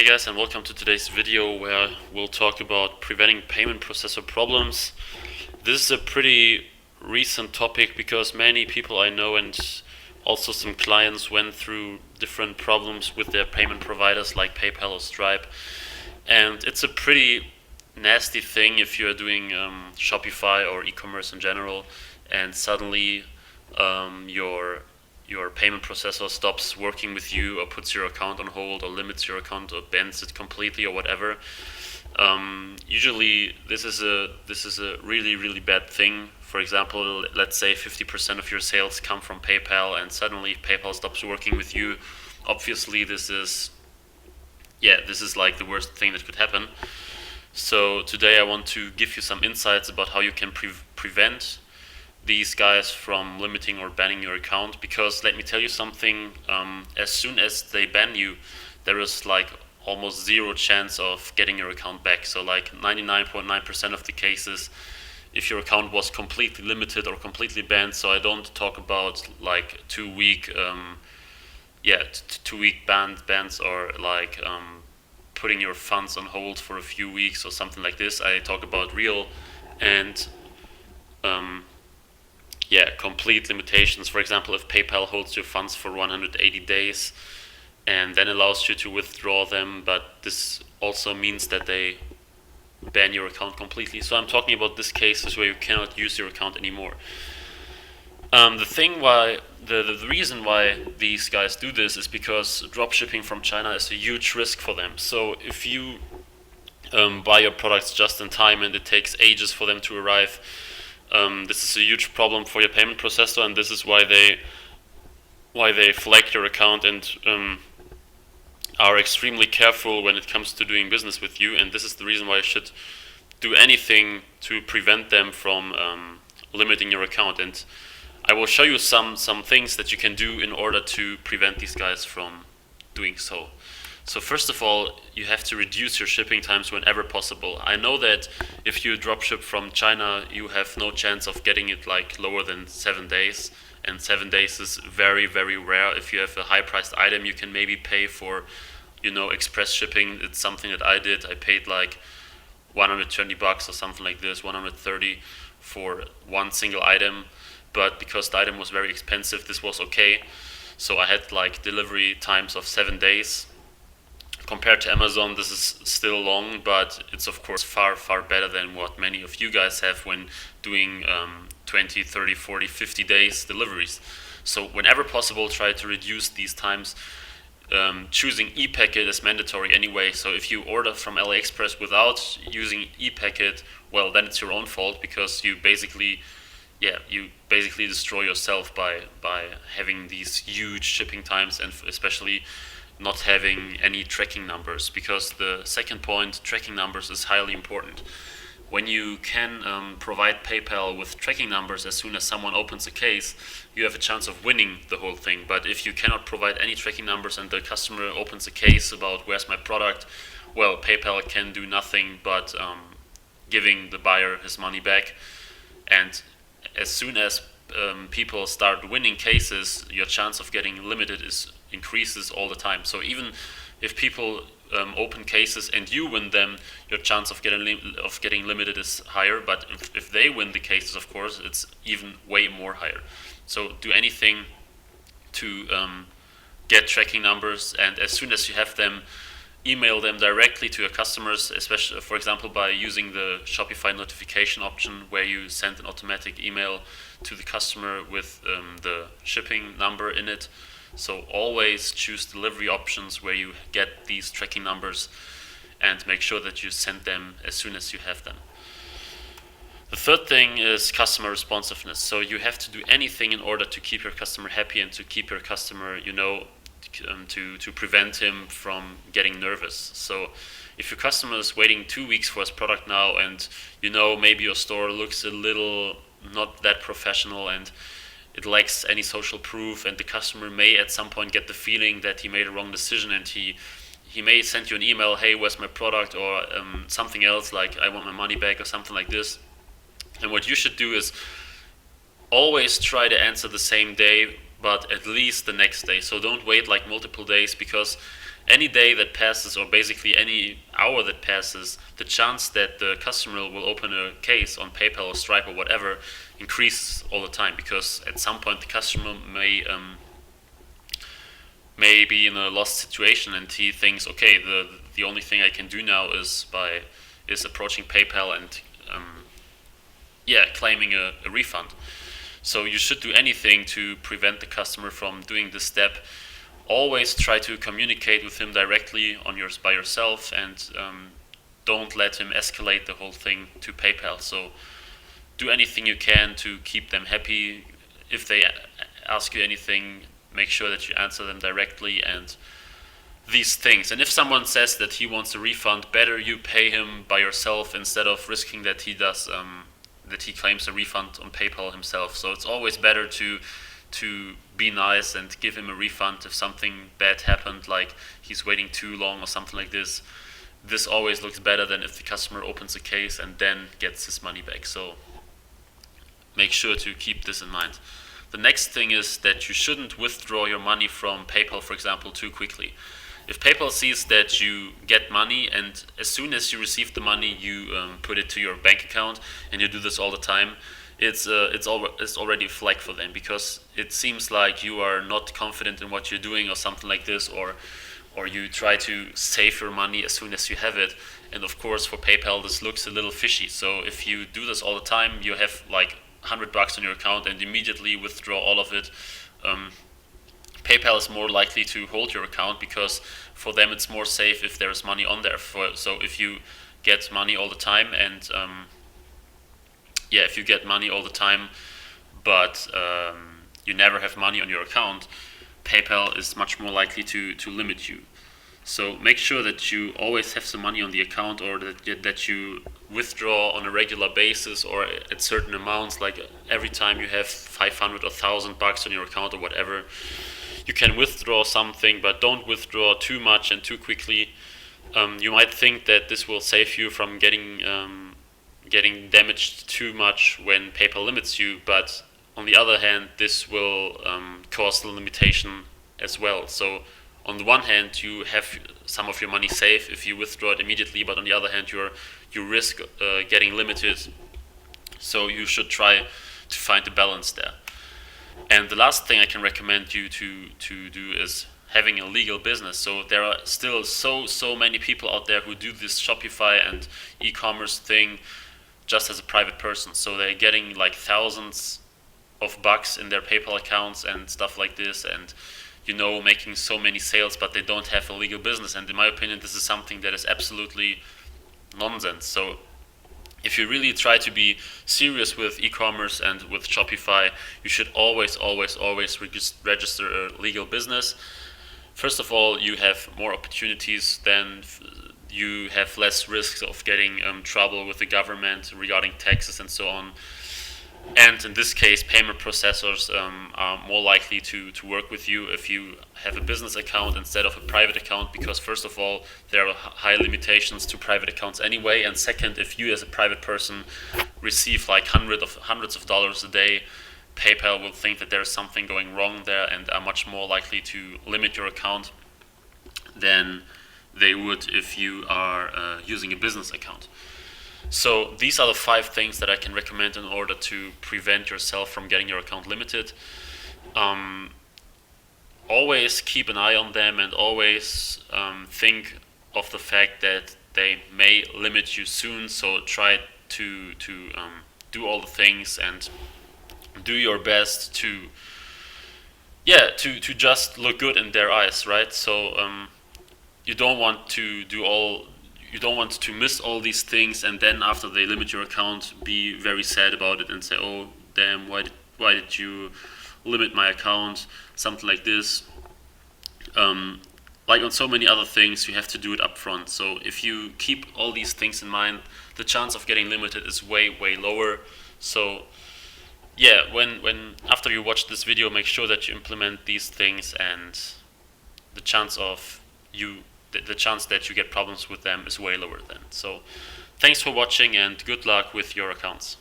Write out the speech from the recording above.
Hey guys, and welcome to today's video where we'll talk about preventing payment processor problems. This is a pretty recent topic because many people I know and also some clients went through different problems with their payment providers like PayPal or Stripe. And it's a pretty nasty thing if you're doing Shopify or e-commerce in general and suddenly your payment processor stops working with you or puts your account on hold or limits your account or bans it completely or whatever. Usually this is a really bad thing. For example, let's say 50% of your sales come from PayPal and suddenly PayPal stops working with you. Obviously this is like the worst thing that could happen. So today I want to give you some insights about how you can prevent these guys from limiting or banning your account, because let me tell you something, as soon as they ban you, there is like almost zero chance of getting your account back. So like 99.9% of the cases, if your account was completely limited or completely banned, so I don't talk about like 2-week 2-week bans or like putting your funds on hold for a few weeks or something like this. I talk about real and complete limitations. For example, if PayPal holds your funds for 180 days and then allows you to withdraw them, but this also means that they ban your account completely. So I'm talking about these cases where you cannot use your account anymore. The reason why these guys do this is because dropshipping from China is a huge risk for them. So if you buy your products just in time and it takes ages for them to arrive, this is a huge problem for your payment processor, and this is why they flag your account and are extremely careful when it comes to doing business with you. And this is the reason why you should do anything to prevent them from limiting your account. And I will show you some things that you can do in order to prevent these guys from doing so. So first of all, you have to reduce your shipping times whenever possible. I know that if you dropship from China, you have no chance of getting it like lower than 7 days. And 7 days is very rare. If you have a high-priced item, you can maybe pay for, express shipping. It's something that I did. I paid like $120 or something like this, 130 for one single item. But because the item was very expensive, this was okay. So I had like delivery times of 7 days. Compared to Amazon, this is still long, but it's of course far better than what many of you guys have when doing 20, 30, 40, 50 days deliveries. So whenever possible, try to reduce these times. Choosing e-packet is mandatory anyway, so if you order from AliExpress without using e-packet, well, then it's your own fault, because you basically destroy yourself by having these huge shipping times, and especially not having any tracking numbers, because the second point, tracking numbers, is highly important. When you can provide PayPal with tracking numbers as soon as someone opens a case, you have a chance of winning the whole thing. But if you cannot provide any tracking numbers and the customer opens a case about where's my product, well, PayPal can do nothing but giving the buyer his money back. And as soon as people start winning cases, your chance of getting limited increases all the time. So even if people open cases and you win them, your chance of getting limited is higher. But if they win the cases, of course, it's even way more higher. So do anything to get tracking numbers, and as soon as you have them, email them directly to your customers, especially, for example, by using the Shopify notification option, where you send an automatic email to the customer with the shipping number in it. So always choose delivery options where you get these tracking numbers, and make sure that you send them as soon as you have them. The third thing is customer responsiveness. So you have to do anything in order to keep your customer happy and to keep your customer, to prevent him from getting nervous. So if your customer is waiting 2 weeks for his product now, and maybe your store looks a little not that professional and it lacks any social proof, and the customer may at some point get the feeling that he made a wrong decision, and he may send you an email, hey, where's my product, or something else like I want my money back or something like this. And what you should do is always try to answer the same day, but at least the next day. So don't wait like multiple days, because any day that passes, or basically any hour that passes, the chance that the customer will open a case on PayPal or Stripe or whatever increases all the time, because at some point the customer may be in a lost situation and he thinks, okay, the only thing I can do now is approaching PayPal and claiming a refund. So you should do anything to prevent the customer from doing this step. Always try to communicate with him directly by yourself, and don't let him escalate the whole thing to PayPal. So do anything you can to keep them happy. If they ask you anything, make sure that you answer them directly and these things. And if someone says that he wants a refund, better you pay him by yourself instead of risking that he claims a refund on PayPal himself. So it's always better to be nice and give him a refund if something bad happened, like he's waiting too long or something like this. This always looks better than if the customer opens a case and then gets his money back. So make sure to keep this in mind. The next thing is that you shouldn't withdraw your money from PayPal, for example, too quickly. If PayPal sees that you get money and as soon as you receive the money you put it to your bank account, and you do this all the time, it's already a flag for them, because it seems like you are not confident in what you're doing or something like this, or you try to save your money as soon as you have it. And of course for PayPal this looks a little fishy. So if you do this all the time, you have like $100 on your account and immediately withdraw all of it, PayPal is more likely to hold your account, because for them it's more safe if there's money on there. So if you get money all the time and if you get money all the time but you never have money on your account, PayPal is much more likely to limit you. So make sure that you always have some money on the account, or that you withdraw on a regular basis or at certain amounts, like every time you have 500 or $1,000 on your account or whatever. You can withdraw something, but don't withdraw too much and too quickly. You might think that this will save you from getting damaged too much when PayPal limits you, but on the other hand, this will cause the limitation as well. So on the one hand, you have some of your money safe if you withdraw it immediately, but on the other hand, you risk getting limited. So you should try to find a balance there. And the last thing I can recommend you to do is having a legal business. So there are still so many people out there who do this Shopify and e-commerce thing just as a private person. So they're getting like thousands of bucks in their PayPal accounts and stuff like this, and making so many sales, but they don't have a legal business. And in my opinion, this is something that is absolutely nonsense. So if you really try to be serious with e-commerce and with Shopify, you should always register a legal business. First of all, you have more opportunities, then you have less risks of getting trouble with the government regarding taxes and so on. And in this case, payment processors are more likely to work with you if you have a business account instead of a private account, because first of all, there are high limitations to private accounts anyway, and second, if you as a private person receive like hundreds of dollars a day, PayPal will think that there's something going wrong there and are much more likely to limit your account than they would if you are using a business account. So these are the 5 things that I can recommend in order to prevent yourself from getting your account limited. Always keep an eye on them, and always think of the fact that they may limit you soon. So try to do all the things and do your best to just look good in their eyes, right? So you don't want to miss all these things, and then after they limit your account, be very sad about it and say, oh damn, why did you limit my account, something like this. Like on so many other things, you have to do it up front. So if you keep all these things in mind, the chance of getting limited is way lower. So when after you watch this video, make sure that you implement these things, and the chance that you get problems with them is way lower then. So thanks for watching, and good luck with your accounts.